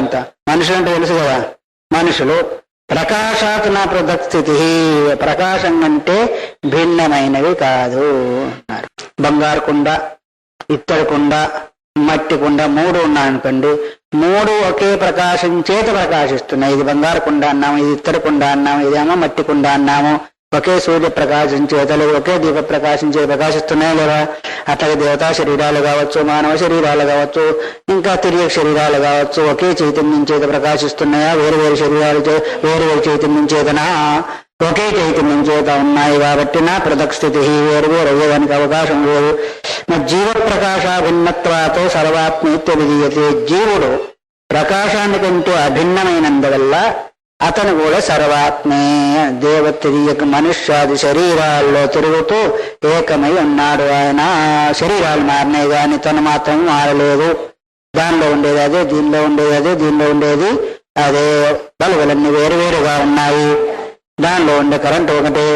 అంతా. మనుషులు అంటే తెలుసు కదా, మనుషులు ప్రకాశాత్ నా పృథక్ స్థితి, ప్రకాశం అంటే భిన్నమైనవి కాదు అన్నారు. బంగారు కుండ, ఇత్తడి కుండ, మట్టి కుండ 3 ఉన్నాయనుకోండి, 3 ఒకే ప్రకాశం చేత ప్రకాశిస్తున్నాయి. ఇది బంగారు కుండ అన్నాము, ఇది ఇత్తడి కుండ అన్నాము, ఇదేమో మట్టి కుండ అన్నాము. ఒకే సూర్య ప్రకాశం చేత లేదా ఒకే దీప ప్రకాశం చేత ప్రకాశిస్తున్నాయి లేదా. అట్లాగే దేవతా శరీరాలు కావచ్చు, మానవ శరీరాలు కావచ్చు, ఇంకా తిరిగే శరీరాలు కావచ్చు, ఒకే చైతన్యం చేత ప్రకాశిస్తున్నాయా, వేరు వేరు శరీరాలు వేరు వేరు చైతన్యం చేతనా, ఒకే చైతన్యం చేత ఉన్నాయి. కాబట్టి నా పృథక్ స్థితి, వేరు వేరు అయ్యేదానికి అవకాశం లేదు. జీవ ప్రకాశ భిన్నత్వాతో సర్వాత్మీత్వ విధీయతే. జీవుడు ప్రకాశానికంటూ అభిన్నమైనందువల్ల అతను కూడా సర్వాత్మే. దేవతీయక మనుష్యాది శరీరాల్లో తిరుగుతూ ఏకమై ఉన్నాడు. ఆయన శరీరాలు మారినాయి కానీ తను మాత్రం మారలేదు. దానిలో ఉండేది అదే, దీనిలో ఉండేది అదే, దీనిలో ఉండేది అదే. బలుగులన్నీ వేరువేరుగా ఉన్నాయి. దానిలో ఉండే కరెంటు ఒకటే.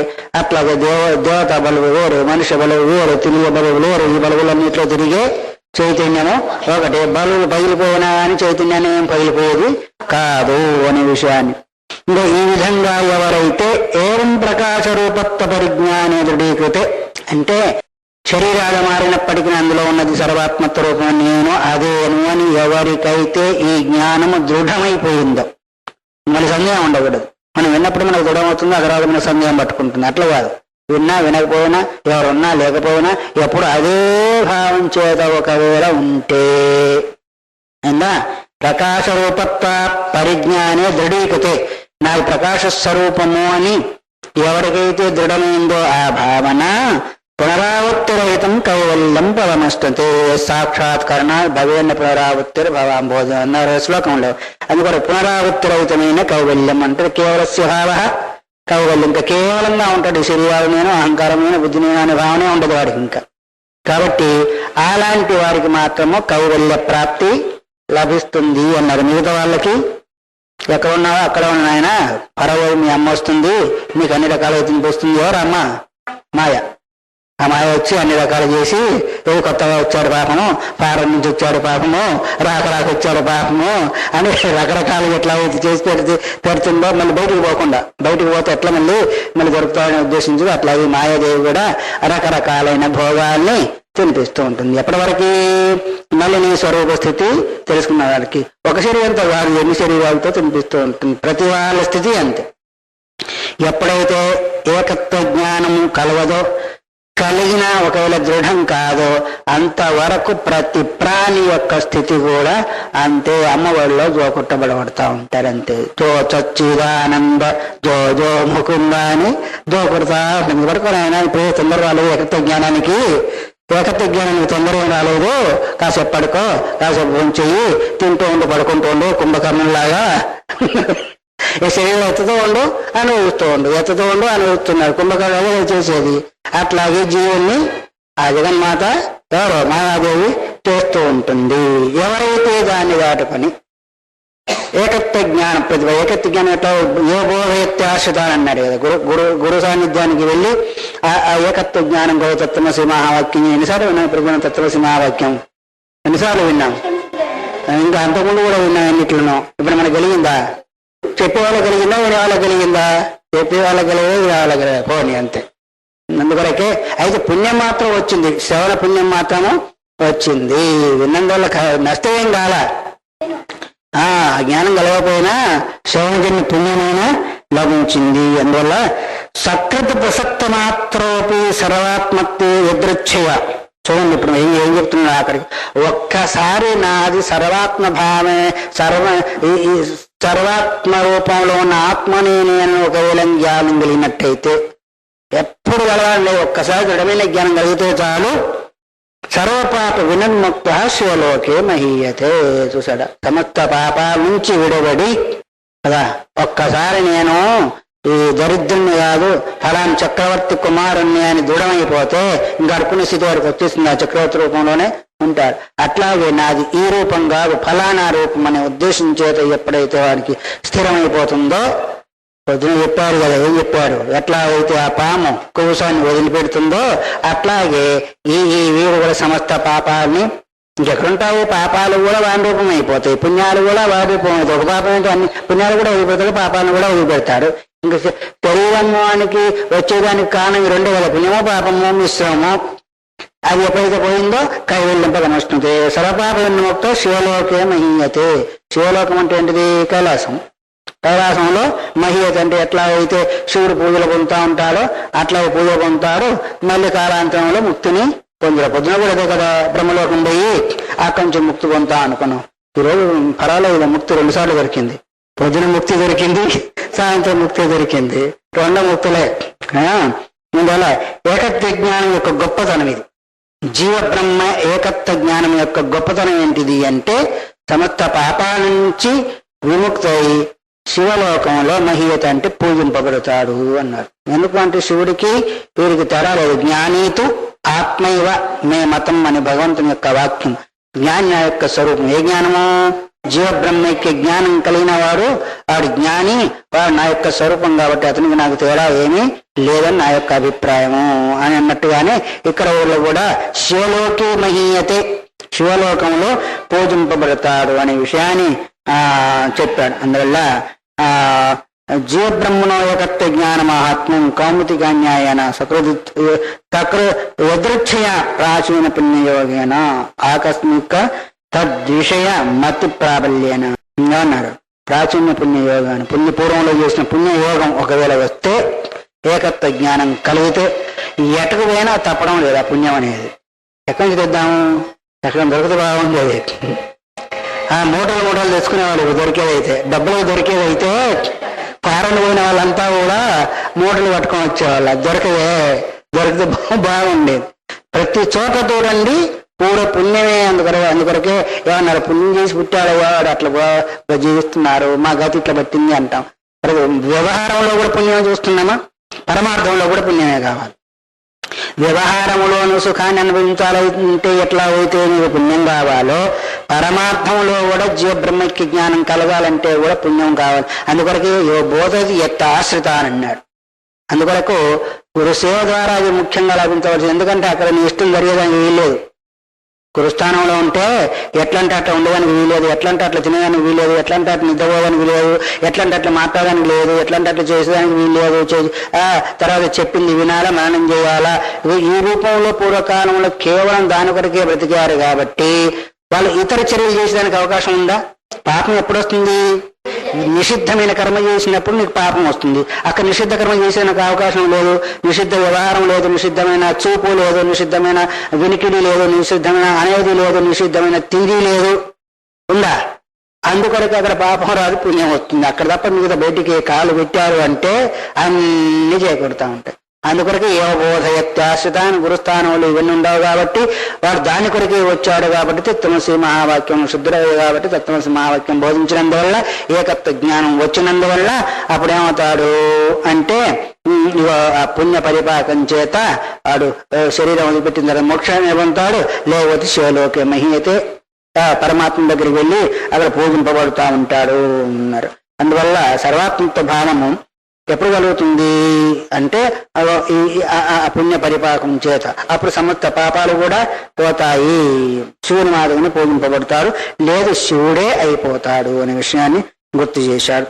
అట్లాగే దేవతా బలువు వేరు, మనుష్య బలువు వేరు, తిరిగే బలువు వేరు. ఈ బలువులన్నింటిలో తిరిగే చైతన్యము ఒకటే. బలువులు పగిలిపోయినా కానీ చైతన్యాన్ని ఏం పగిలిపోయేది కాదు అనే విషయాన్ని. ఇంకా ఈ విధంగా ఎవరైతే ఏం ప్రకాశ రూపత్వ పరిజ్ఞానే దృఢీకృతే, అంటే శరీరాలు మారినప్పటికీ అందులో ఉన్నది సర్వాత్మత్వ రూపం, నేను అదేను అని ఎవరికైతే ఈ జ్ఞానము దృఢమైపోయిందో, మన సందేహం ఉండకూడదు. మనం విన్నప్పుడు మనకు దృఢమవుతుందో ఆ తర్వాత మన సందేహం పట్టుకుంటుంది. అట్లా కాదు, విన్నా వినకపోయినా, ఎవరున్నా లేకపోయినా, ఎప్పుడు అదే భావం చేత ఒకవేళ ఉంటే అందా ప్రకాశ రూపత్వ పరిజ్ఞానే దృఢీకృతే. నాకు ప్రకాశ స్వరూపము అని ఎవరికైతే దృఢమైందో ఆ భావన పునరావృత్తిరహితం కైవల్యం పదమస్తతే. సాక్షాత్కరణ భవేన్న పునరావృత్తిర్ భవాంబోధం అన్నారు శ్లోకంలో. అది కూడా పునరావృత్తిరహితమైన కైవల్యం అంటే కేవలస్య భావ కైవల్యం. ఇంకా కేవలంగా ఉంటాడు. శరీరాలమైన అహంకారమైన బుద్ధిమైన అనే భావనే ఉండదు వాడికి ఇంకా. కాబట్టి అలాంటి వారికి మాత్రము కైవల్య ప్రాప్తి లభిస్తుంది అన్నారు. మిగతా వాళ్ళకి ఎక్కడ ఉన్నావో అక్కడ ఉన్న ఆయన పరవై మీ అమ్మ వస్తుంది, మీకు అన్ని రకాలుగా తినిపిస్తుంది. ఎవరు అమ్మ? మాయ. ఆ మాయ వచ్చి అన్ని రకాలు చేసి, ఏదో కొత్తగా వచ్చాడు పాపము, పారం నుంచి వచ్చాడు పాపము, రాక వచ్చాడు పాపము అని రకరకాలుగా ఎట్లా చేసి పెడుతుందో మళ్ళీ బయటికి పోతే ఎట్లా మళ్ళీ దొరుకుతాడని ఉద్దేశించి అట్లాగే మాయాదేవి కూడా రకరకాలైన భోగాల్ని తినిపిస్తూ ఉంటుంది. ఎప్పటి వరకు? మళ్ళీ నీ స్వరూప స్థితి తెలుసుకున్న వాడికి. ఒక శరీరంతో కాదు, ఎన్ని శరీరాలతో తినిపిస్తూ ఉంటుంది. ప్రతి వాళ్ళ స్థితి అంతే. ఎప్పుడైతే ఏకత్వ జ్ఞానము కలవదో, కలిగిన ఒకవేళ దృఢం కాదో, అంతవరకు ప్రతి ప్రాణి యొక్క స్థితి కూడా అంతే. అమ్మఒడిలో జోకుట్టబడబడతా ఉంటారంతే. జో చచ్చిదానంద జో జో ముకుంద అని జోకుడతా ఉంటుంది. వరకు ఆయన ఇప్పుడు తొందర రాలేదు ఏకత్వ జ్ఞానానికి. ఏకత్వ జ్ఞానానికి తొందరగా రాలేదు. కాసేపు పడుకో, కాసేపు చెయ్యి, తింటూ ఉండు, పడుకుంటూ ఉండు, కుంభకర్ణంలాగా ఈ శరీరం ఎత్తుతూ ఉండు, అనుభవిస్తూ ఉండు, ఎత్తుతూ ఉండు, అనుభవిస్తున్నాడు. కుంభకర్ణంగా చేసేది. అట్లాగే జీవుల్ని ఆ జగన్మాత ఎవరో మాయాదేవి చేస్తూ ఉంటుంది. ఎవరైతే దాన్ని దాటుకొని ఏకత్వ జ్ఞానం ప్రతిభ, ఏకత్వ జ్ఞానం ఎట్లా ఏ బోధయత్యాశ్రితాన్ని అన్నాడు కదా. గురు సాన్నిధ్యానికి వెళ్ళి ఆ ఏకత్వ జ్ఞానం కూడా తత్వమసి మహావాక్యం ఎన్నిసార్లు విన్నాం? ప్రతిభ తత్వమసి మహావాక్యం ఎన్నిసార్లు విన్నాం? ఇంకా అంతకుముందు కూడా విన్నాం ఎన్నిట్లను. ఇప్పుడు మనకు కలిగిందా? చెప్పేవాళ్ళ కలిగిందా, వినేవాళ్ళ కలిగిందా? చెప్పేవాళ్ళ కలిగే, వినేవాళ్ళ కలిగే, పోనీ అంతే. అందుకొరకే అయితే పుణ్యం మాత్రం వచ్చింది, శ్రవణ పుణ్యం మాత్రము వచ్చింది. విన్నందువల్ల నష్టం ఏం కాల. జ్ఞానం కలగకపోయినా శ్రవణజన్య పుణ్యమైనా లభించింది. అందువల్ల సకృత ప్రసక్త మాత్రోపి సర్వాత్మత్తి యదృచ్ఛయ. చూడండి ఇప్పుడు ఏం చెప్తున్నా అక్కడికి. ఒక్కసారి నాది సర్వాత్మ భావమే, సర్వాత్మ రూపంలో ఉన్న ఆత్మని నేను ఒకవేళ జ్ఞానం కలిగినట్టయితే, ఎప్పుడు కలగాలి, ఒక్కసారి దృఢమైన జ్ఞానం కలిగితే చాలు. సర్వపాప వినన్ముక్త శివలోకే మహీయతే. చూసాడా, సమస్త పాపాల నుంచి విడబడి కదా. ఒక్కసారి నేను ఈ దరిద్రుని కాదు, ఫలాని చక్రవర్తి కుమారుణ్ణి అని దృఢమైపోతే ఇంకా అడుకునే స్థితి వారికి వచ్చేసింది. ఆ చక్రవర్తి రూపంలోనే ఉంటాడు. అట్లాగే నాది ఈ రూపం కాదు, ఫలానా రూపం అనే ఉద్దేశం చేత ఎప్పుడైతే వాడికి స్థిరమైపోతుందో, పొద్దున చెప్పారు కదా, ఏం చెప్పారు? ఎట్లా అయితే ఆ పాము కుబుసాన్ని వదిలిపెడుతుందో అట్లాగే ఈ వీడు కూడా సమస్త పాపాలని ఇంకెక్కడుంటావు? పాపాలు కూడా వాడి రూపం అయిపోతాయి, పుణ్యాలు కూడా వాడి రూపం అవుతాయి. ఒక పాపం అంటే అన్ని పుణ్యాలు కూడా వదిలిపెడతాడు, పాపాలను కూడా వదిలిపెడతాడు. ఇంకా శరీరానికి వచ్చేదానికి కారణం రెండే కదా, పుణ్యమో పాపము మిశ్రమము. అది ఎప్పుడైతే పోయిందో కైవల్యంపద నష్టుతే. సర్వపాప విముక్తో శివలోకే మహీయతే. శివలోకం అంటే ఏంటిది? కైలాసం. కైలాసంలో మహీయత అంటే ఎట్లా అయితే శివుడు పూజలు పొందుతా ఉంటాడో అట్లా పూజలు పొందుతాడు. మళ్ళీ కాలాంతరంలో ముక్తిని పొందుతాడు. పొద్దున కూడా అదే కదా, బ్రహ్మలోకం పోయి అక్కడి నుంచి ముక్తి పొందుతా అనుకున్నాం. ఈరోజు పర్వాలేదు, ముక్తి 2 సార్లు దొరికింది. పొద్దున ముక్తి దొరికింది, సాయంత్రం ముక్తి దొరికింది, 2 ముక్తులే. అందువల్ల ఏకత్వ జ్ఞానం యొక్క గొప్పతనం ఇది. జీవ బ్రహ్మ ఏకత్వ జ్ఞానం యొక్క గొప్పతనం ఏంటిది అంటే సమస్త పాపాల నుంచి విముక్తై శివలోకంలో మహీయత అంటే పూజింపబడతాడు అన్నారు. ఎందుకంటే శివుడికి వీరికి తేడా లేదు. జ్ఞానీతు ఆత్మైవ మే మతం అని భగవంతుని యొక్క వాక్యం. జ్ఞాని నా యొక్క స్వరూపం. ఏ జ్ఞానము? జీవ బ్రహ్మైక్య జ్ఞానం కలిగిన వాడు వాడు జ్ఞాని, వాడు నా యొక్క స్వరూపం కాబట్టి అతనికి నాకు తేడా ఏమీ లేదని నా యొక్క అభిప్రాయము అని అన్నట్టుగానే ఇక్కడ ఊళ్ళో కూడా శివలోకి మహీయతే, శివలోకంలో పూజింపబడతాడు అనే విషయాన్ని చెప్పాడు. అందువల్ల జీవబ్రహ్మణో ఏకత్వ జ్ఞాన మహాత్మ్యం కౌముతికాన్యాయన యదృచ్ఛయ ప్రాచీన పుణ్యయోగేన ఆకస్మిక తద్విషయ మతి ప్రాబల్యేన అన్నారు. ప్రాచీన పుణ్యయోగాన్ని పుణ్యపూర్వంలో చేసిన పుణ్యయోగం ఒకవేళ వస్తే ఏకత్వ జ్ఞానం కలిగితే ఎటకు పోయినా తప్పడం లేదా పుణ్యం అనేది. ఎక్కడి నుంచి తెద్దాము? ఎక్కడ దొరికితే బాగుండేది. మూటలు తెచ్చుకునేవాళ్ళు దొరికేదైతే, డబ్బులు దొరికేదైతే కారణం పోయిన వాళ్ళంతా కూడా మూటలు పట్టుకొని వచ్చేవాళ్ళు. దొరికితే బాగుండేది. ప్రతి చోట చూడండి పూర పుణ్యమే. అందుకొరకే ఏమన్నారు? పుణ్యం చేసి పుట్టాడు వాడు అట్లా జీవిస్తున్నారు, మా గతి ఇట్లా పట్టింది అంటాం. వ్యవహారంలో కూడా పుణ్యం చూస్తున్నామా? పరమార్థంలో కూడా పుణ్యమే కావాలి. వ్యవహారంలోను సుఖాన్ని అనుభవించాలంటే ఎట్లా అయితే నీకు పుణ్యం కావాలో పరమార్థంలో కూడా జీవ బ్రహ్మైక్య జ్ఞానం కలగాలంటే కూడా పుణ్యం కావాలి. అందుకొరకు యో బోధది ఎత్త ఆశ్రిత అని అన్నాడు. అందుకొరకు గురుసేవ ద్వారా అది ముఖ్యంగా లభించవచ్చు. ఎందుకంటే అక్కడ నీ ఇష్టం జరిగేదానికి వీల్లేదు. గురుస్థానంలో ఉంటే ఎట్లంటే అట్లా ఉండడానికి వీలేదు, ఎట్లంటే అట్లా తినడానికి వీలేదు, ఎట్లంటే అట్లా నిద్రపోవడానికి వీలేదు, ఎట్లంటే అట్లా మాట్లాడడానికి లేదు, ఎట్లంటే అట్లా చేసేదానికి వీల్లేదు. తర్వాత చెప్పింది వినాలా, మననం చేయాలా. ఈ రూపంలో పూర్వకాలంలో కేవలం దాని కొరకే బ్రతికారు కాబట్టి వాళ్ళు ఇతర చర్యలు చేసేదానికి అవకాశం ఉందా? పాపం ఎప్పుడు వస్తుంది? నిషిద్ధమైన కర్మ చేసినప్పుడు నీకు పాపం వస్తుంది. అక్కడ నిషిద్ధ కర్మ చేసేందుకు అవకాశం లేదు, నిషిద్ధ వ్యవహారం లేదు, నిషిద్ధమైన చూపు లేదు, నిషిద్ధమైన వినికిడి లేదు, నిషిద్ధమైన అనేది లేదు, నిషిద్ధమైన తిండి లేదు. ఉందా? అందుకొరకు అక్కడ పాపం రాదు, పుణ్యం వస్తుంది. అక్కడ తప్ప మిగతా బయటికి కాలు పెట్టారు అంటే అన్ని చేకూడుతూ ఉంటాయి. అందుకొరకే యోగబోధయత్యాశ్రితాన్ని గురుస్థానంలో ఇవన్నీ ఉండవు కాబట్టి వాడు దాని కొరకే వచ్చాడు కాబట్టి తత్వమసి మహావాక్యం శుద్ధుడయ్య కాబట్టి తత్వమసి మహావాక్యం బోధించినందువల్ల ఏకత్వ జ్ఞానం వచ్చినందువల్ల అప్పుడేమవుతాడు అంటే ఆ పుణ్య పరిపాకం చేత వాడు శరీరం వదిలిపెట్టిన తర్వాత మోక్షాన్ని పొందుతాడు. లేకపోతే శివలోకే మహీయతే, పరమాత్మ దగ్గరికి వెళ్ళి అక్కడ పూజింపబడుతూ ఉంటాడు అన్నారు. అందువల్ల సర్వాత్మత్వ భావము ఎప్పుడు కలుగుతుంది అంటే పుణ్య పరిపాకం చేత. అప్పుడు సమస్త పాపాలు కూడా పోతాయి, శివుని మాధవుని పూజింపబడతారు, లేదు శివుడే అయిపోతాడు అనే విషయాన్ని గుర్తు చేశాడు.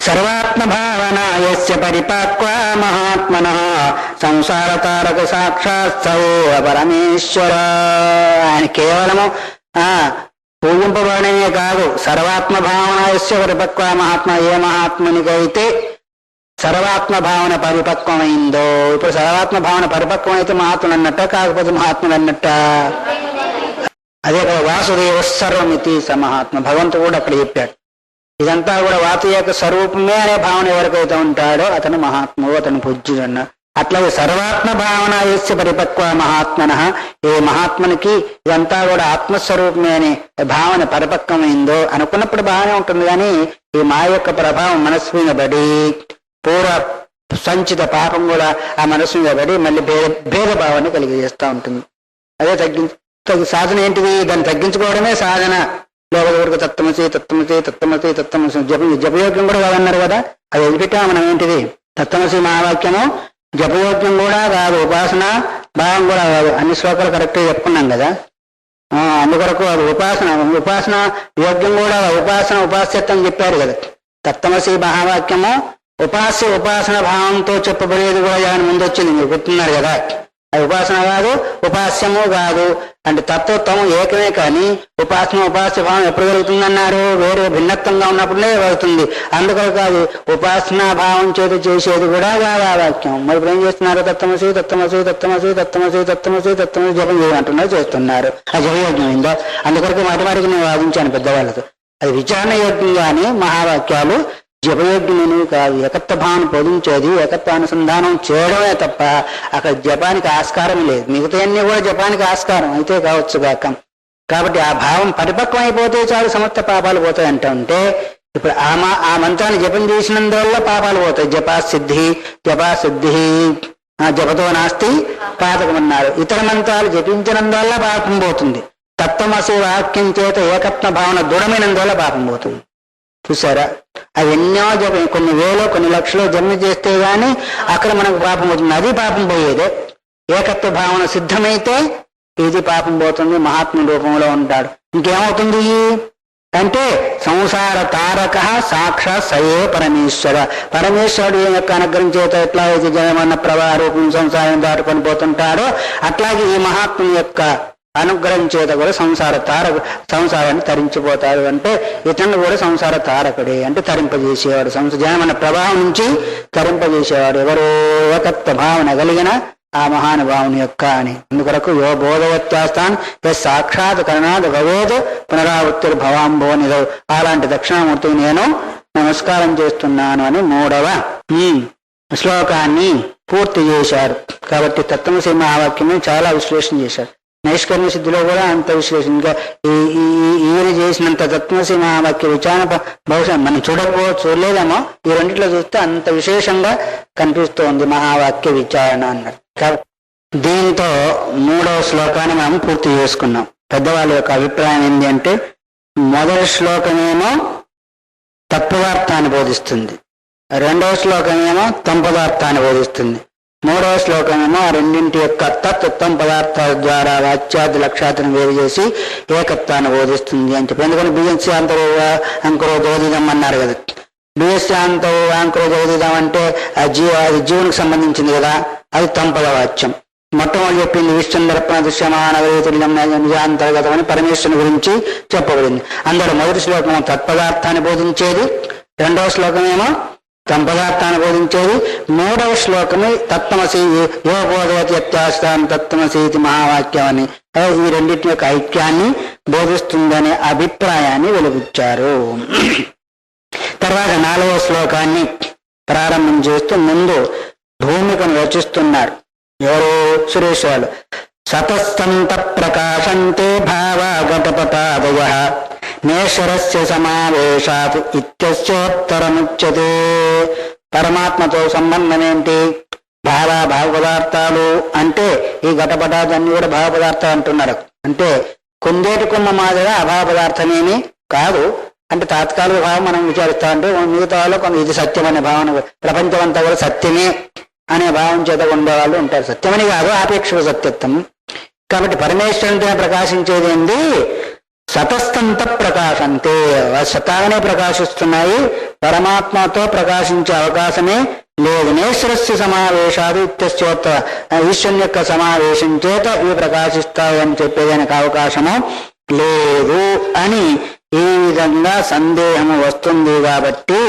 సర్వాత్మ భావన యస్య పరిపాక్వ మహాత్మన సంసార తారక సాక్షాత్ పరమేశ్వర. ఆయన కేవలము పూజింపబడమే కాదు, సర్వాత్మ భావన యస్య పరిపక్వ మహాత్మ. ఏ మహాత్మునికైతే సర్వాత్మ భావన పరిపక్వమైందో, ఇప్పుడు సర్వాత్మ భావన పరిపక్వం అయితే మహాత్ముడు అన్నట్ట, కాకపోతే మహాత్ముడు అన్నట్ట? అదే కదా వాసుదేవ సర్వమితి స మహాత్మ. భగవంతుడు కూడా అక్కడ చెప్పాడు. ఇదంతా కూడా వాసు యొక్క స్వరూపమే అనే భావన ఎవరికైతే ఉంటాడో అతను మహాత్ముడు, అతను పూజ్యుడు అన్న. అట్లాగే సర్వాత్మ భావన యస్య పరిపక్వ మహాత్మన. ఏ మహాత్మునికి ఇదంతా కూడా ఆత్మస్వరూపమే అనే భావన పరిపక్వమైందో అనుకున్నప్పుడు బాగానే ఉంటుంది. కానీ ఈ మా యొక్క ప్రభావం మనస్సు మీద పడి పూర్వ సంచిత పాపం కూడా ఆ మనస్సు మీద పడి మళ్ళీ భేదభావాన్ని కలిగజేస్తూ ఉంటుంది. అదే సాధన ఏంటిది? దాన్ని తగ్గించుకోవడమే సాధన. లోకవరకు తత్వమసి తత్వమసి తత్వమసి తత్వమసి జపయోగ్యం కూడా కాదన్నారు కదా, అది వదిలిపెట్టా మనం. ఏంటిది? తత్వమసి మహావాక్యము జపయోగ్యం కూడా కాదు, ఉపాసన భావం కూడా కాదు. అన్ని శ్లోకాలు కరెక్ట్గా చెప్పుకున్నాం కదా. అందుకొరకు అది ఉపాసన యోగ్యం కూడా ఉపాస్యత్వం చెప్పారు కదా. తత్వమసి మహావాక్యము ఉపాసన భావంతో చెప్పబడేది కూడా దాని ముందు వచ్చింది, మీరు గుర్తున్నారు కదా. అది ఉపాసన కాదు, ఉపాస్యము కాదు. అంటే తత్వత్వము ఏకమే, కానీ ఉపాస్య భావం ఎప్పుడు కలుగుతుందన్నారు? వేరే భిన్నత్వంగా ఉన్నప్పుడే కలుగుతుంది. అందుకొరకు అది ఉపాసనా భావం చేత చేసేది కూడా కాదు ఆ వాక్యం. మరి ఇప్పుడు ఏం చేస్తున్నారు? తత్వమసి జపం చేయమంటున్నారు, చేస్తున్నారు. ఆ జపయోగ్యం అయిందో? అందుకొరకు మాటిమాటికి నేను వాదించాను పెద్దవాళ్ళతో. అది విచారణ యోగ్యం కానీ మహావాక్యాలు జపయోగ్యమైనవి కాదు. ఏకత్వ భావన బోధించేది ఏకత్వానుసంధానం చేయడమే తప్ప అక్కడ జపానికి ఆస్కారం లేదు. మిగతాయన్నీ కూడా జపానికి ఆస్కారం అయితే కావచ్చు కాక. కాబట్టి ఆ భావం పరిపక్వం అయిపోతే చాలు సమస్త పాపాలు పోతాయి అంటే ఇప్పుడు ఆ మంత్రాన్ని జపం చేసినందువల్ల పాపాలు పోతాయి. జపాసిద్ధి జపతో నాస్తి పాతకమన్నారు. ఇతర మంత్రాలు జపించినందువల్ల పాపం పోతుంది. తత్వమసి వాక్యం చేత ఏకత్వ భావన దృఢమైనందువల్ల పాపం పోతుంది. చూసారా? అవి ఎన్నో జపం, కొన్ని వేలో కొన్ని లక్షలో జన్మ చేస్తే గాని అక్కడ మనకు పాపం పోతుంది. అది పాపం పోయేదే. ఏకత్వ భావన సిద్ధమైతే ఇది పాపం పోతుంది. మహాత్మ రూపంలో ఉంటాడు. ఇంకేమవుతుంది అంటే సంసార తారక సాక్షాత్ సయే పరమేశ్వర. పరమేశ్వరుడు యొక్క అనుగ్రహం చేత ఎట్లా అయితే జనమన్న ప్రవాహ రూపం సంసారం దాటుకొని పోతుంటాడో అట్లాగే ఈ మహాత్ముని యొక్క అనుగ్రహం చేత కూడా సంసారాన్ని తరించిపోతాడు. అంటే ఇతను కూడా సంసార తారకుడే, అంటే తరింపజేసేవాడు. జనమన్న ప్రవాహం నుంచి తరింపజేసేవాడు ఎవరో ఏకత్వ భావన కలిగిన ఆ మహానుభావుని యొక్క అని. అందుకొరకు యో బోధవత్యాస్తాన్ సాక్షాత్ కరుణాద్ భవేద్ పునరావృత్తిర్ భవాంబో నిధవ్. అలాంటి దక్షిణామూర్తికి నేను నమస్కారం చేస్తున్నాను అని 3వ శ్లోకాన్ని పూర్తి చేశారు. కాబట్టి తత్వమసి మహావాక్యమే చాలా విశ్లేషణ చేశారు. నైష్కర్మ్య సిద్ధిలో కూడా అంత విశ్లేషణ. ఇంకా ఈయన చేసినంత తత్వమసి మహావాక్య విచారణ బహుశా మనం చూడలేదేమో. ఈ రెండిట్లో చూస్తే అంత విశేషంగా కనిపిస్తోంది మహావాక్య విచారణ అన్నారు. దీంతో 3వ శ్లోకాన్ని మనం పూర్తి చేసుకున్నాం. పెద్దవాళ్ళ యొక్క అభిప్రాయం ఏంటి అంటే, మొదటి శ్లోకమేమో తత్పదార్థాన్ని బోధిస్తుంది, 2వ శ్లోకమేమో తంపదార్థాన్ని బోధిస్తుంది, 3వ శ్లోకమేమో ఆ రెండింటి యొక్క తత్వం పదార్థాల ద్వారా వాచ్యాది లక్ష్యాలను వేరు చేసి ఏకత్వాన్ని బోధిస్తుంది అని చెప్పి. ఎందుకంటే బియ్యంశాంతరో అంకురో దోదిదం అన్నారు కదా. బియ్యశాంతో అంకురో దోదిదం అంటే అది జీవునికి సంబంధించింది కదా, అది తంపద వాచ్యం. మొట్టమొదటి చెప్పింది విశ్వందర్పణ దృశ్యమానవతుల్యం నిజాంతర్గతం అని పరమేశ్వరుని గురించి చెప్పబడింది. అందులో మొదటి శ్లోకం తత్పదార్థాన్ని బోధించేది, 2వ శ్లోకమేమో తంపదార్థాన్ని బోధించేది, 3వ శ్లోకమే తత్వమసి యో బోధవతి అత్యాస్తాన్ తత్వమసీతి మహావాక్యం అని ఈ రెండింటి యొక్క ఐక్యాన్ని బోధిస్తుందనే అభిప్రాయాన్ని వెలుగుచ్చారు. తర్వాత 4వ శ్లోకాన్ని ప్రారంభం చేస్తూ ముందు భూమికను రచిస్తున్నారు. ఎవరు? సురేష్ వాళ్ళు. సతస్తంత ప్రకాశంతే భావగతపతాదయ నేశ్వరస్య సమావేశాత్ ఇత్యస్యోత్తరముచ్యతే. పరమాత్మతో సంబంధం ఏంటి? భావ పదార్థాలు అంటే ఈ ఘటపటాలన్నీ కూడా భావ పదార్థాలు అంటున్నారు. అంటే కుందేటి కొమ్మ మాదిరిగా అభావ పదార్థమేమి కాదు. అంటే తాత్కాలిక భావం మనం విచారిస్తా అంటే మిగతా వాళ్ళు కొంత ఇది సత్యం అనే భావన, ప్రపంచం అంతా కూడా సత్యమే అనే భావం చేత ఉండేవాళ్ళు ఉంటారు. సత్యమని కాదు, ఆపేక్షిక సత్యత్వం. కాబట్టి పరమేశ్వరునితో ప్రకాశించేది ఏంటి? సతస్తంత ప్రకాశంతే, సతాగానే ప్రకాశిస్తున్నాయి. పరమాత్మతో ప్రకాశించే అవకాశమే లేదు. నేశ్వరస్య సమావేశాలు ఇత్యశ్చోత్త, ఈశ్వరుని యొక్క సమావేశం చేత ఇవి ప్రకాశిస్తాయి అని చెప్పేదానికి అవకాశము లేదు అని ఈ విధంగా సందేహము వస్తుంది. కాబట్టి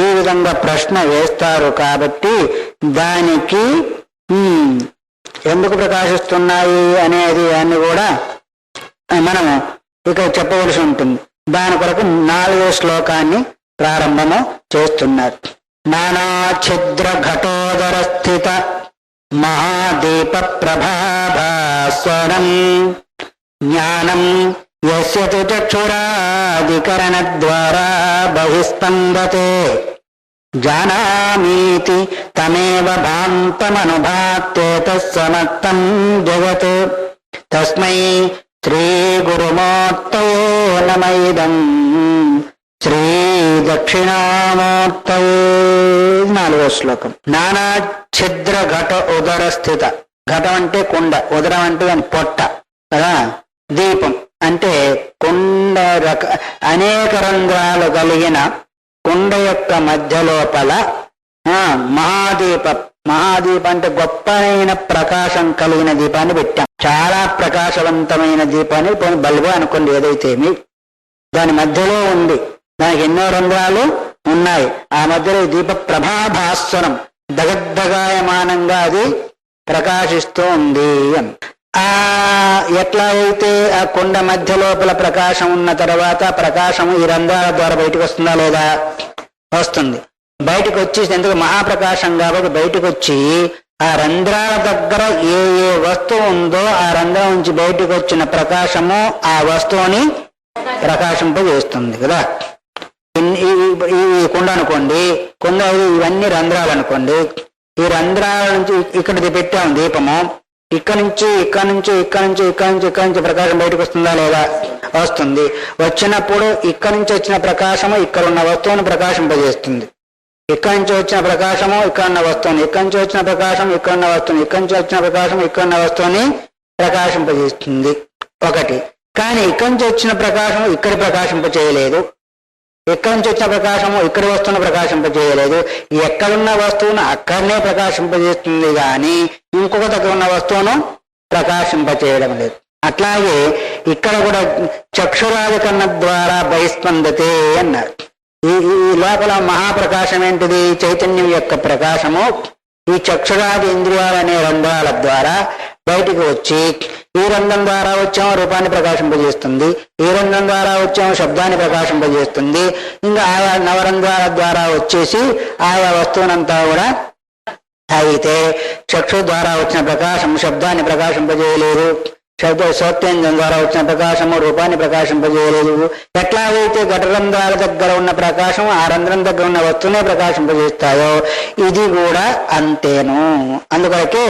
ఈ విధంగా ప్రశ్న వేస్తారు. కాబట్టి దానికి ఎందుకు ప్రకాశిస్తున్నాయి అనేది అన్ని కూడా మనము ఇక చెప్పవలసి ఉంటుంది. దాని కొరకు 4వ శ్లోకాన్ని ప్రారంభము చేస్తున్నారు. నానా ఛిద్ర ఘటోదర స్థిత మహాదీప ప్రభాభాస్వరం జ్ఞానం యస్య తు చక్షురాధికరణ ద్వారా బహిస్పందతే జానామీతి తమేవ భాంతమనుభాత్యేతస్సమత్తం జగత్ తస్మై శ్రీ గురుమూర్తయే నమైదం శ్రీ దక్షిణామూర్తయే. 4వ శ్లోకం. నానా ఛిద్ర ఘట ఉదర స్థిత. ఘటం అంటే కుండ, ఉదరం అంటే దాని పొట్ట కదా, దీపం. అంటే కుండ అనేక రంధ్రాలు కలిగిన కుండ యొక్క మధ్య లోపల మహాదీప అంటే గొప్పైన ప్రకాశం కలిగిన దీపాన్ని పెట్టాం. చాలా ప్రకాశవంతమైన దీపాన్ని బల్బు అనుకోండి, ఏదైతేమి దాని మధ్యలో ఉంది. దానికి ఎన్నో రంధ్రాలు ఉన్నాయి. ఆ మధ్యలో దీప ప్రభాభాస్వరం దగద్దగాయమానంగా అది ప్రకాశిస్తూ ఉంది. ఎట్లా అయితే ఆ కొండ మధ్య లోపల ప్రకాశం ఉన్న తర్వాత ప్రకాశం ఈ రంధ్రాల ద్వారా బయటకు వస్తుందా లేదా? వస్తుంది. బయటకు వచ్చి ఎందుకు మహాప్రకాశం కాబట్టి బయటకు వచ్చి ఆ రంధ్రాల దగ్గర ఏ ఏ వస్తువు ఉందో ఆ రంధ్రం నుంచి బయటకు వచ్చిన ప్రకాశము ఆ వస్తువుని ప్రకాశింపజేస్తుంది కదా. ఈ కుండ అనుకోండి, కుండ ఇవన్నీ రంధ్రాలు అనుకోండి. ఈ రంధ్రాల నుంచి ఇక్కడిది పెట్టాము దీపము. ఇక్కడి నుంచి ప్రకాశం బయటకు వస్తుందా లేదా? వస్తుంది. వచ్చినప్పుడు ఇక్కడి నుంచి వచ్చిన ప్రకాశము ఇక్కడ ఉన్న వస్తువును ప్రకాశింపజేస్తుంది. ఇక్కడి నుంచి వచ్చిన ప్రకాశము ఇక్కడ ఉన్న వస్తువుని, ఇక్కడి నుంచి వచ్చిన ప్రకాశం ఇక్కడ ఉన్న వస్తువుని, ఇక్కడి నుంచి వచ్చిన ప్రకాశం ఇక్కడ ఉన్న వస్తువుని ప్రకాశింపజేస్తుంది ఒకటి. కానీ ఇక్కడి నుంచి వచ్చిన ప్రకాశం ఇక్కడ ప్రకాశింపచేయలేదు, ఎక్కడి నుంచి వచ్చిన ప్రకాశము ఇక్కడి వస్తువును ప్రకాశింపజేయలేదు. ఎక్కడున్న వస్తువును అక్కడనే ప్రకాశింపజేస్తుంది కానీ ఇంకొక దగ్గర ఉన్న వస్తువును ప్రకాశింపచేయడం లేదు. అట్లాగే ఇక్కడ కూడా చక్షురాధికరణ ద్వారా బహిస్పందతే అన్నారు. ఈ లోపల మహాప్రకాశం ఏంటిది? చైతన్యం యొక్క ప్రకాశము ఈ చక్షురాది ఇంద్రియాలనే రంధ్రాల ద్వారా బయటికి వచ్చి ఈ రంధ్రం ద్వారా వచ్చాము రూపాన్ని ప్రకాశింపజేస్తుంది, ఈ రంధ్రం ద్వారా వచ్చాము శబ్దాన్ని ప్రకాశింపజేస్తుంది. ఇంకా ఆయా నవరంధ్రాల ద్వారా వచ్చేసి ఆయా వస్తువునంతా కూడా అయితే చక్షు ద్వారా వచ్చిన ప్రకాశం శబ్దాన్ని ప్రకాశింపజేయలేదు, శ్రోత్రేంద్రం ద్వారా వచ్చిన ప్రకాశము రూపాన్ని ప్రకాశింపజేయలేదు. ఎట్లాగైతే ఘటరంధ్రాల దగ్గర ఉన్న ప్రకాశం ఆ రంధ్రం దగ్గర ఉన్న వస్తువునే ప్రకాశింపజేస్తాయో ఇది కూడా అంతేను. అందుకొరకే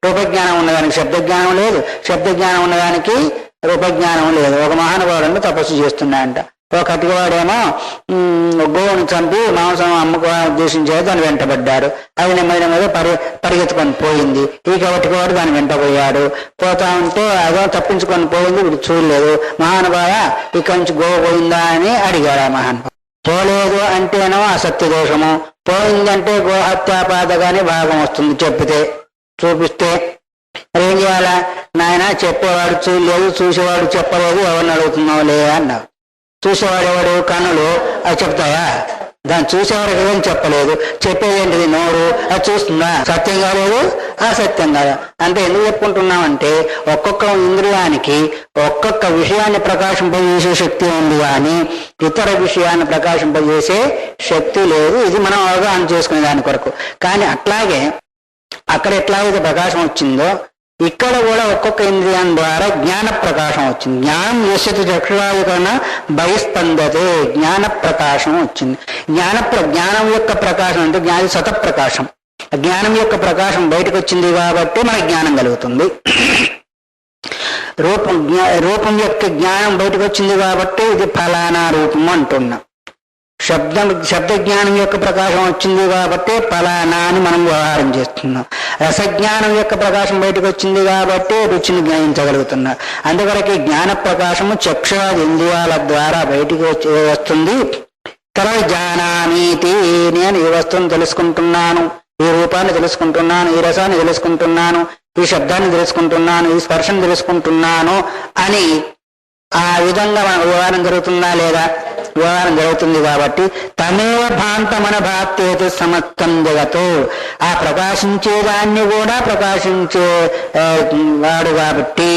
రూపజ్ఞానం ఉన్నదానికి శబ్దజ్ఞానం లేదు, శబ్దజ్ఞానం ఉన్నదానికి రూపజ్ఞానం లేదు. ఒక మహానుభావుడు తపస్సు చేస్తున్నాయంట. ఒక కటికవాడేమో గోవును చంపి మాంసం అమ్ముకోవాలని ఉద్దేశించే దాన్ని వెంటబడ్డాడు. అది నెమ్మది పరిగెత్తుకొని పోయింది. ఈ కటికవాడు దాన్ని వెంటపోయాడు. పోతా ఉంటే అదో తప్పించుకొని పోయింది, ఇప్పుడు చూడలేదు. మహానుభావ ఇక్కడి నుంచి గోవు పోయిందా అని అడిగాడు ఆ మహానుభావ. పోలేదు అంటేనో అసత్య దోషము, పోయిందంటే గోహత్యాపాదగానే భాగం వస్తుంది. చెప్పితే చూపిస్తే మరి ఏం చేయాలా? నాయన చెప్పేవాడు చూడలేదు, చూసేవాడు చెప్పలేదు, ఎవరిని అడుగుతున్నావు లే అన్నావు. చూసేవాడు ఎవడు? కన్నులు. అది చెప్తాయా? దాన్ని చూసేవాడు ఏం చెప్పలేదు, చెప్పేది ఏంటిది? నోరు. అది చూస్తుందా? సత్యం కాలేదు, అసత్యం కాదు. అంటే ఎందుకు చెప్పుకుంటున్నామంటే ఒక్కొక్క ఇంద్రియానికి ఒక్కొక్క విషయాన్ని ప్రకాశింపజేసే శక్తి ఉంది కానీ ఇతర విషయాన్ని ప్రకాశింపజేసే శక్తి లేదు. ఇది మనం అవగాహన చేసుకునే దాని కొరకు. కానీ అట్లాగే అక్కడ ఎట్లాగైతే ప్రకాశం వచ్చిందో ఇక్కడ కూడా ఒక్కొక్క ఇంద్రియం ద్వారా జ్ఞాన ప్రకాశం వచ్చింది. జ్ఞానం యశతి చక్షురాధికరణ బహిస్పందతే, జ్ఞాన ప్రకాశం వచ్చింది. జ్ఞానం యొక్క ప్రకాశం అంటే జ్ఞాని సతప్రకాశం. జ్ఞానం యొక్క ప్రకాశం బయటకు వచ్చింది కాబట్టి మనకు జ్ఞానం కలుగుతుంది. రూపం యొక్క జ్ఞానం బయటకు వచ్చింది కాబట్టి ఇది ఫలానా రూపం అంటున్నాం. శబ్ద జ్ఞానం యొక్క ప్రకాశం వచ్చింది కాబట్టి ఫలానా అని మనం వ్యవహారం చేస్తున్నాం. రసజ్ఞానం యొక్క ప్రకాశం బయటకు వచ్చింది కాబట్టి రుచిని గ్రహించగలుగుతున్నాం. అందువరకు జ్ఞాన ప్రకాశము చక్షురాది ఇంద్రియాల ద్వారా బయటికి వస్తుంది. తర్వాత జానామీతి, నేను ఈ వస్తువుని తెలుసుకుంటున్నాను, ఈ రూపాన్ని తెలుసుకుంటున్నాను, ఈ రసాన్ని తెలుసుకుంటున్నాను, ఈ శబ్దాన్ని తెలుసుకుంటున్నాను, ఈ స్పర్శను తెలుసుకుంటున్నాను అని ఆ విధంగా మనకు వ్యవహారం జరుగుతుందా లేదా? వ్యవహారం జరుగుతుంది. కాబట్టి తమేవ భాంతమన భాత్యేతి సమస్తం జగతో, ఆ ప్రకాశించేదాన్ని కూడా ప్రకాశించే వాడు కాబట్టి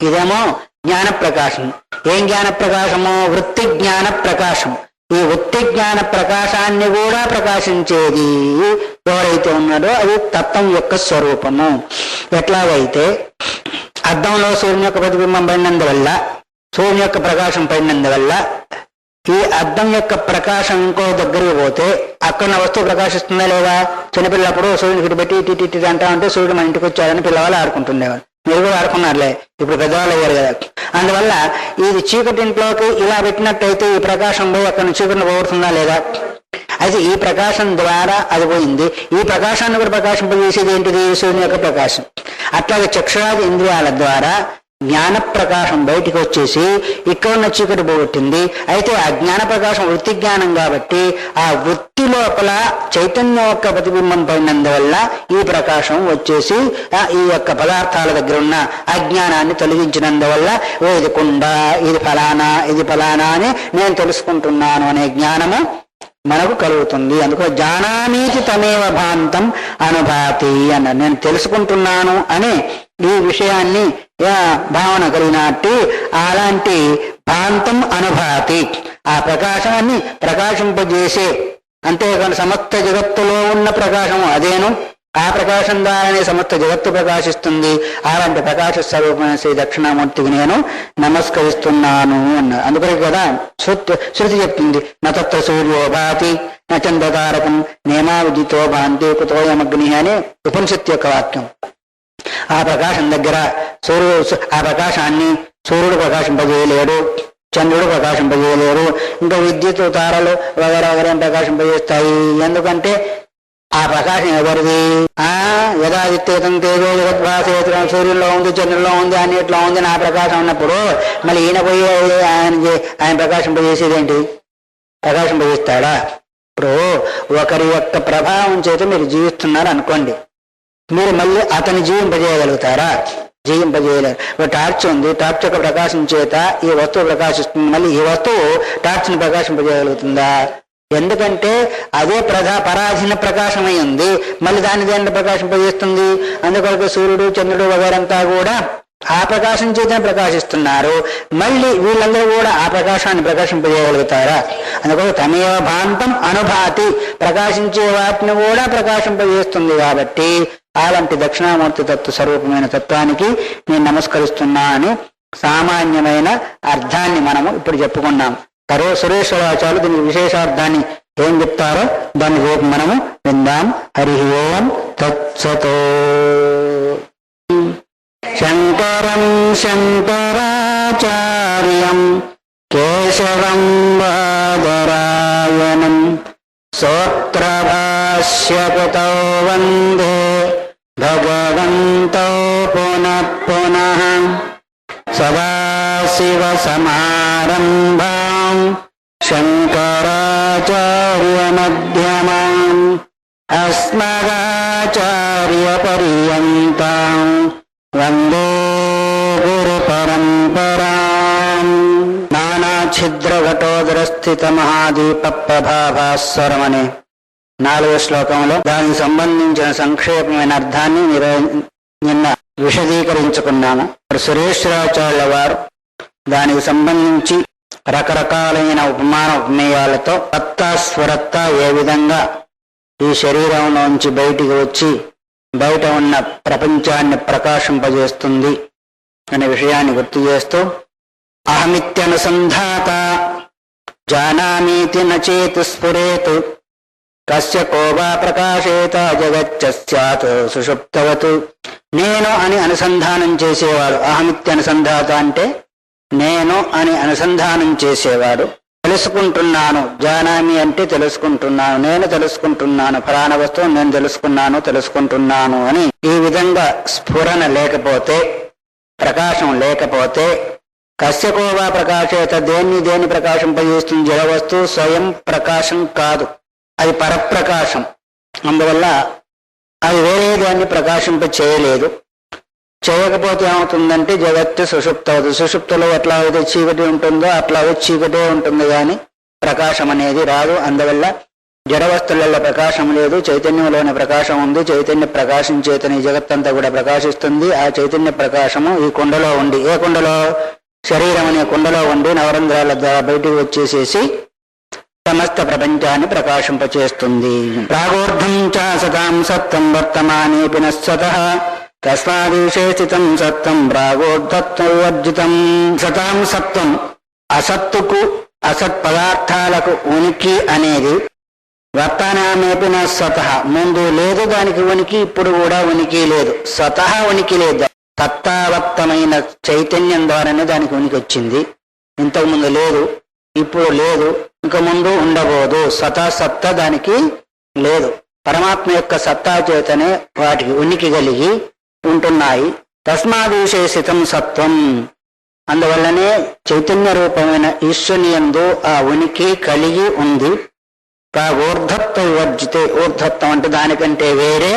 ఇదేమో జ్ఞాన ప్రకాశం. ఏం జ్ఞాన ప్రకాశము? వృత్తి జ్ఞాన ప్రకాశం. ఈ వృత్తి జ్ఞాన ప్రకాశాన్ని కూడా ప్రకాశించేది ఎవరైతే ఉన్నాడో అది తత్వం యొక్క స్వరూపము. ఎట్లాగైతే అద్దంలో సూర్యుని యొక్క ప్రతిబింబం పడినందువల్ల, సూర్యుని యొక్క ప్రకాశం పడినందువల్ల ఈ అద్దం యొక్క ప్రకాశం ఇంకో దగ్గరికి పోతే అక్కడ వస్తువు ప్రకాశిస్తుందా లేదా? చిన్నపిల్లప్పుడు సూర్యుని ఇటు పెట్టి ఇటు అంటా ఉంటే సూర్యుడు మన ఇంటికి వచ్చాడని పిల్లవాళ్ళు ఆడుకుంటుండేవారు. మీరు కూడా ఆడుకున్నారులే, ఇప్పుడు పెద్దవాళ్ళు అయ్యారు కదా. అందువల్ల ఇది చీకటింట్లోకి ఇలా పెట్టినట్టయితే ఈ ప్రకాశం పోయి అక్కడ చీకటిని పోగొడుతుందా లేదా? అయితే ఈ ప్రకాశం ద్వారా అది పోయింది. ఈ ప్రకాశాన్ని కూడా ప్రకాశింపజేసేది ఏంటిది? సూర్యుని యొక్క ప్రకాశం. అట్లాగే చక్షురాది ఇంద్రియాల ద్వారా జ్ఞాన ప్రకాశం బయటికి వచ్చేసి ఇక్కడ ఉన్న చీకటి పోగొట్టింది. అయితే ఆ జ్ఞాన ప్రకాశం వృత్తి జ్ఞానం కాబట్టి ఆ వృత్తి లోపల చైతన్యం యొక్క ప్రతిబింబం పడినందువల్ల ఈ ప్రకాశం వచ్చేసి ఈ యొక్క పదార్థాల దగ్గర ఉన్న అజ్ఞానాన్ని తొలగించినందువల్ల ఓ ఇది కుండ, ఇది ఫలానా, ఇది ఫలానా అని నేను తెలుసుకుంటున్నాను అనే జ్ఞానము మనకు కలుగుతుంది. అందుకు జానామీతి తమేవ భాంతం అనుభాతి అన్నారు. నేను తెలుసుకుంటున్నాను అనే ఈ విషయాన్ని భావన కలిగినట్టు అలాంటి భాంతం అనుభాతి, ఆ ప్రకాశాన్ని ప్రకాశింపజేసే, అంతేకాని సమస్త జగత్తులో ఉన్న ప్రకాశము అదేను. ఆ ప్రకాశం ద్వారానే సమస్త జగత్తు ప్రకాశిస్తుంది. అలాంటి ప్రకాశ స్వరూపమైన శ్రీ దక్షిణామూర్తికి నేను నమస్కరిస్తున్నాను అన్నారు. అందుకని కదా శృతి చెప్తుంది, నతత్ర సూర్యో భాతి నచంద్రతారకం నేమా విదితో భాంతి కుతోయమగ్ని అనే ఉపనిషత్తు యొక్క వాక్యం. ఆ ప్రకాశం దగ్గర ఆ ప్రకాశాన్ని సూర్యుడు ప్రకాశింపజేయలేడు, చంద్రుడు ప్రకాశింపజేయలేరు, ఇంకా విద్యుత్ తారలు వగైరా వగైరా ప్రకాశింపజేస్తాయి. ఎందుకంటే ఆ ప్రకాశం ఎవరిది? యథాదిత్యేతం తేజో జగద్భాసేతం, సూర్యుల్లో ఉంది, చంద్రుల్లో ఉంది, అన్నిట్లో ఉంది నా ప్రకాశం ఉన్నప్పుడు మళ్ళీ ఈయన పోయి ఆయన ప్రకాశింపజేసేది ఏంటి? ప్రకాశింపజేస్తాడా? ఇప్పుడు ఒకరి యొక్క ప్రభావం చేత మీరు జీవిస్తున్నారు అనుకోండి, మీరు మళ్ళీ అతని జీవింపజేయగలుగుతారా? జీవింపజేయలేరు. ఒక టార్చ్ ఉంది, టార్చ్ యొక్క ప్రకాశం చేత ఈ వస్తువు ప్రకాశిస్తుంది, మళ్ళీ ఈ వస్తువు టార్చ్ని ప్రకాశింపజేయగలుగుతుందా? ఎందుకంటే అదే పరాధీన ప్రకాశమై ఉంది, మళ్ళీ దాన్ని ప్రకాశింపజేస్తుంది. అందుకొరకు సూర్యుడు చంద్రుడు వగైరంతా కూడా ఆ ప్రకాశం చేతనే ప్రకాశిస్తున్నారు. మళ్ళీ వీళ్ళందరూ కూడా ఆ ప్రకాశాన్ని ప్రకాశింపజేయగలుగుతారా? అందుకొరకు తమేవ భాంతం అనుభాతి, ప్రకాశించే వాటిని కూడా ప్రకాశింపజేస్తుంది. కాబట్టి అలాంటి దక్షిణామూర్తి తత్వ స్వరూపమైన తత్వానికి నేను నమస్కరిస్తున్నా అని సామాన్యమైన అర్థాన్ని మనము ఇప్పుడు చెప్పుకున్నాం. సురేశ్వరాచార్యులు దీనికి విశేషార్థాన్ని ఏం చెప్తారో దాన్ని రేపు మనము విందాం. హరి ఓం తత్సతో. శంకరం శంకరాచార్యం కేశవం బాదరాయణం సూత్రభాష్యకృతౌ వందే భగవంతో పునః పునః. సదాశివసమారంభాం శంకరాచార్యమధ్యమాం అస్మదాచార్యపర్యంతాం వందే గురుపరంపరాం. నానాఛిద్రఘటోదరస్థిత మహాదీప ప్రభాభాస్వరం అనే 4వ శ్లోకంలో దానికి సంబంధించిన సంక్షేపమైన అర్థాన్ని నిన్న విశదీకరించుకున్నాము. సురేశ్వరాచార్యుల వారు దానికి సంబంధించి రకరకాలైన ఉపమాన ఉపమేయాలతో సత్తా స్వరత్తా ఏ విధంగా ఈ శరీరంలోంచి బయటికి వచ్చి బయట ఉన్న ప్రపంచాన్ని ప్రకాశింపజేస్తుంది అనే విషయాన్ని గుర్తు చేస్తూ, అహమిత్యనుసంధాత జానామీతి నచేత్ స్ఫురేత్ కస్య కోవా ప్రకాశేత జగచ్చ స్యాత్ సుషుప్తవత్. నేను అని అనుసంధానం చేసేవాడు, అహమిత్యనుసంధాత అంటే నేను అని అనుసంధానం చేసేవాడు. తెలుసుకుంటున్నాను, జానామి అంటే తెలుసుకుంటున్నాను, నేను తెలుసుకుంటున్నాను, ఫలానా వస్తువు నేను తెలుసుకుంటున్నాను అని ఈ విధంగా స్ఫురణ లేకపోతే, ప్రకాశం లేకపోతే, కస్యకోవా ప్రకాశేత దేన్ని ప్రకాశింపజేస్తుంది? జడ వస్తువు స్వయం ప్రకాశం కాదు, అది పరప్రకాశం. అందువల్ల అది వేరే దాన్ని ప్రకాశింప చేయలేదు. చేయకపోతే ఏమవుతుందంటే జగత్తు సుషుప్త అవుతుంది. సుషుప్తలో ఎట్లా అయితే చీకటి ఉంటుందో అట్లా చీకటే ఉంటుంది, కానీ ప్రకాశం అనేది రాదు. అందువల్ల జడవస్తులలో ప్రకాశం లేదు, చైతన్యంలోని ప్రకాశం ఉంది. చైతన్య ప్రకాశం చేతని జగత్తంతా కూడా ప్రకాశిస్తుంది. ఆ చైతన్య ప్రకాశము ఈ కుండలో ఉండి, ఏ కుండలో? శరీరం అనే కుండలో ఉండి నవరంధ్రాల ద్వారా బయటికి వచ్చేసేసి సమస్త ప్రపంచాన్ని ప్రకాశింపచేస్తుంది. ప్రాగోర్ధం చ సతాం సత్తం వర్తమానేపి నస్సతః తస్మాదీశే స్థితం సత్తం ప్రాగోర్ధత్వర్జితం. సతాం సత్వం, అసత్తుకు అసత్ పదార్థాలకు ఉనికి అనేది వర్తమానేపి నస్సతః, ముందు లేదు దానికి ఉనికి, ఇప్పుడు కూడా ఉనికి లేదు. స్వతః ఉనికి లేదు, సత్తావత్తమైన చైతన్యం ద్వారానే దానికి ఉనికి వచ్చింది. ఇంతకుముందు లేదు, ఇప్పుడు లేదు, ఇంక ముందు ఉండబోదు. సత్త దానికి లేదు. పరమాత్మ యొక్క సత్తా చేతనే వాటికి ఉనికి కలిగి ఉంటున్నాయి. తస్మాదీశేషితం సత్వం, అందువల్లనే చైతన్య రూపమైన ఈశ్వరుని యందు ఆ ఉనికి కలిగి ఉంది. ఊర్ధత్వ వివర్జితే, ఊర్ధత్వం అంటే దానికంటే వేరే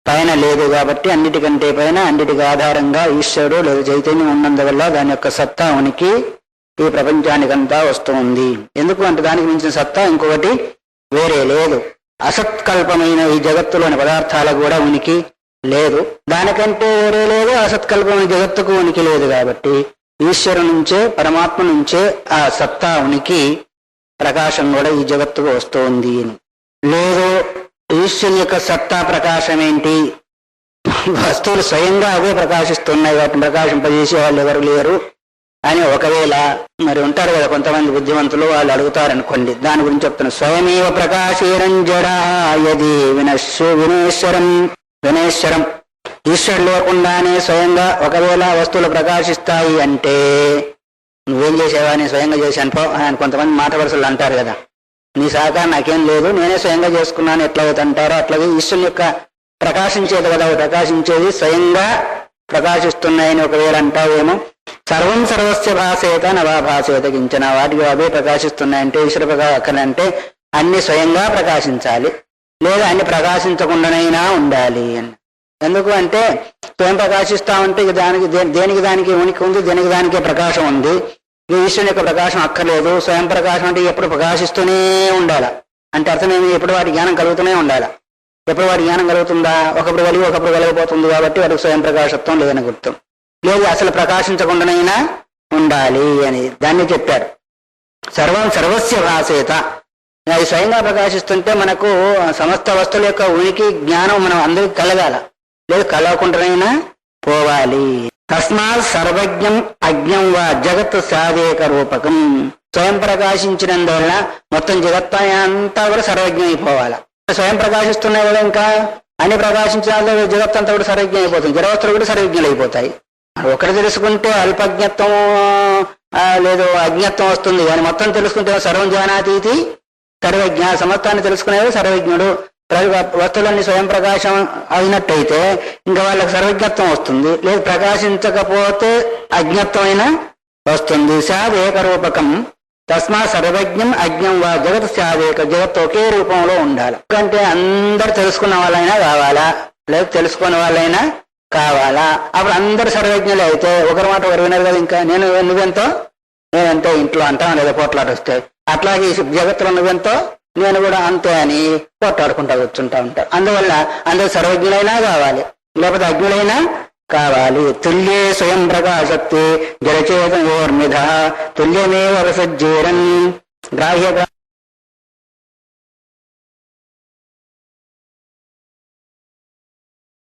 పైన లేదు కాబట్టి అన్నిటికంటే పైన అన్నిటికి ఆధారంగా ఈశ్వరుడు లేదా చైతన్యం ఉన్నందువల్ల దాని యొక్క సత్తా ఉనికి ఈ ప్రపంచానికంతా వస్తుంది. ఎందుకు అంటే దానికి మించిన సత్తా ఇంకొకటి వేరే లేదు. అసత్కల్పమైన ఈ జగత్తులోని పదార్థాలకు కూడా ఉనికి లేదు, దానికంటే వేరే లేదు. అసత్కల్పమైన జగత్తుకు ఉనికి లేదు కాబట్టి ఈశ్వరు నుంచే పరమాత్మ నుంచే ఆ సత్తా ఉనికి ప్రకాశం కూడా ఈ జగత్తుకు వస్తుంది. లేదు ఈశ్వరుని యొక్క సత్తా ప్రకాశం ఏంటి, వస్తువులు స్వయంగా అవే ప్రకాశిస్తున్నాయి, వాటిని ప్రకాశింపజేసే వాళ్ళు ఎవరు లేరు అని ఒకవేళ మరి ఉంటారు కదా కొంతమంది బుద్ధిమంతులు, వాళ్ళు అడుగుతారనుకోండి. దాని గురించి చెప్తున్నారు. స్వయమేవ ప్రకాశేరం జడా యది వినేశ్వరం, ఈశ్వరుడు లేకుండానే స్వయంగా ఒకవేళ వస్తువులు ప్రకాశిస్తాయి అంటే నువ్వేం చేసేవా, నేను స్వయంగా చేశాను పో అని కొంతమంది మాట వరుసలు అంటారు కదా. నీ సహకారం నాకేం లేదు, నేనే స్వయంగా చేసుకున్నాను ఎట్లా అయితే అంటారో అట్లాగే ఈశ్వరుని యొక్క ప్రకాశించేది కదా, ప్రకాశించేది స్వయంగా ప్రకాశిస్తున్నాయని ఒకవేళ అంటావేమో. సర్వం సర్వస్య భాసేత నవా భాసేత కించన, వాటికి అవే ప్రకాశిస్తున్నాయంటే ఈశ్వర ప్రకాశం అంటే అన్ని స్వయంగా ప్రకాశించాలి, లేదా అన్ని ప్రకాశించకుండానైనా ఉండాలి అని. ఎందుకు అంటే స్వయం ప్రకాశిస్తామంటే దేనికి దానికి ఉనికి ఉంది, దేనికి దానికే ప్రకాశం ఉంది. ఈశ్వరుని యొక్క ప్రకాశం అక్కర్లేదు. స్వయం ప్రకాశం అంటే ఎప్పుడు ప్రకాశిస్తూనే ఉండాలి అంటే అర్థమేమి, ఎప్పుడు వాటి జ్ఞానం కలుగుతూనే ఉండాలి. ఎప్పుడు వాటి జ్ఞానం కలుగుతుందా, ఒకప్పుడు కలిగి ఒకప్పుడు కలగపోతుంది కాబట్టి వాటికి స్వయం ప్రకాశత్వం లేదని గుర్తం. లేదు అసలు ప్రకాశించకుండానైనా ఉండాలి అని దాన్ని చెప్పారు. సర్వం సర్వస్య భాసేత, అది స్వయంగా ప్రకాశిస్తుంటే మనకు సమస్త వస్తువుల యొక్క ఉనికి జ్ఞానం మనం అందరికి కలగాల, లేదు కలగకుండానైనా పోవాలి. తస్మాత్ సర్వజ్ఞం అజ్ఞం వా జగత్ సాదేక రూపకం, స్వయం ప్రకాశించినందువల్ల మొత్తం జగత్ అంతా కూడా సర్వజ్ఞం అయిపోవాలి. స్వయం ప్రకాశిస్తున్నాయి కూడా ఇంకా అన్ని ప్రకాశించిన జగత్ అంతా కూడా సర్వజ్ఞం అయిపోతుంది, జడవస్తువులు కూడా సర్వజ్ఞులు అయిపోతాయి. ఒకటి తెలుసుకుంటే అల్పజ్ఞత్వం లేదు అజ్ఞత్వం వస్తుంది, కానీ మొత్తం తెలుసుకుంటే సర్వం జానాతీతి సర్వజ్ఞ, సమస్తాన్ని తెలుసుకునేది సర్వజ్ఞుడు. వస్తువులన్నీ స్వయం ప్రకాశం అయినట్టయితే ఇంకా వాళ్ళకి సర్వజ్ఞత్వం వస్తుంది, లేదు ప్రకాశించకపోతే అజ్ఞత్వమైనా వస్తుంది. సాదేక రూపకం తస్మాత్ సర్వజ్ఞం అజ్ఞం వా జగత్ సాదేక, జగత్ ఒకే రూపంలో ఉండాలి. ఎందుకంటే అందరు తెలుసుకున్న వాళ్ళైనా కావాలా, లేదు తెలుసుకున్న వాళ్ళైనా కావాలా. అప్పుడు అందరు సర్వజ్ఞులు అయితే ఒకరి మాట ఒకరు వినరు కదా. ఇంకా నువ్వెంతో నేనంతే ఇంట్లో అంటాను లేదా పోట్లాట వస్తే, అట్లాగే ఈ జగత్తులో నువ్వెంతో నేను కూడా అంతే అని పోట్లాడుకుంటా కూర్చుంటా ఉంటారు. అందువల్ల అందరు సర్వజ్ఞులైనా కావాలి, లేకపోతే అజ్ఞులైనా కావాలి. తుల్యే స్వయం ప్రకాశక్తి జలచేతనోర్మిధ తుల్యమేవ రసజ్జీరన్ గ్రాహ్య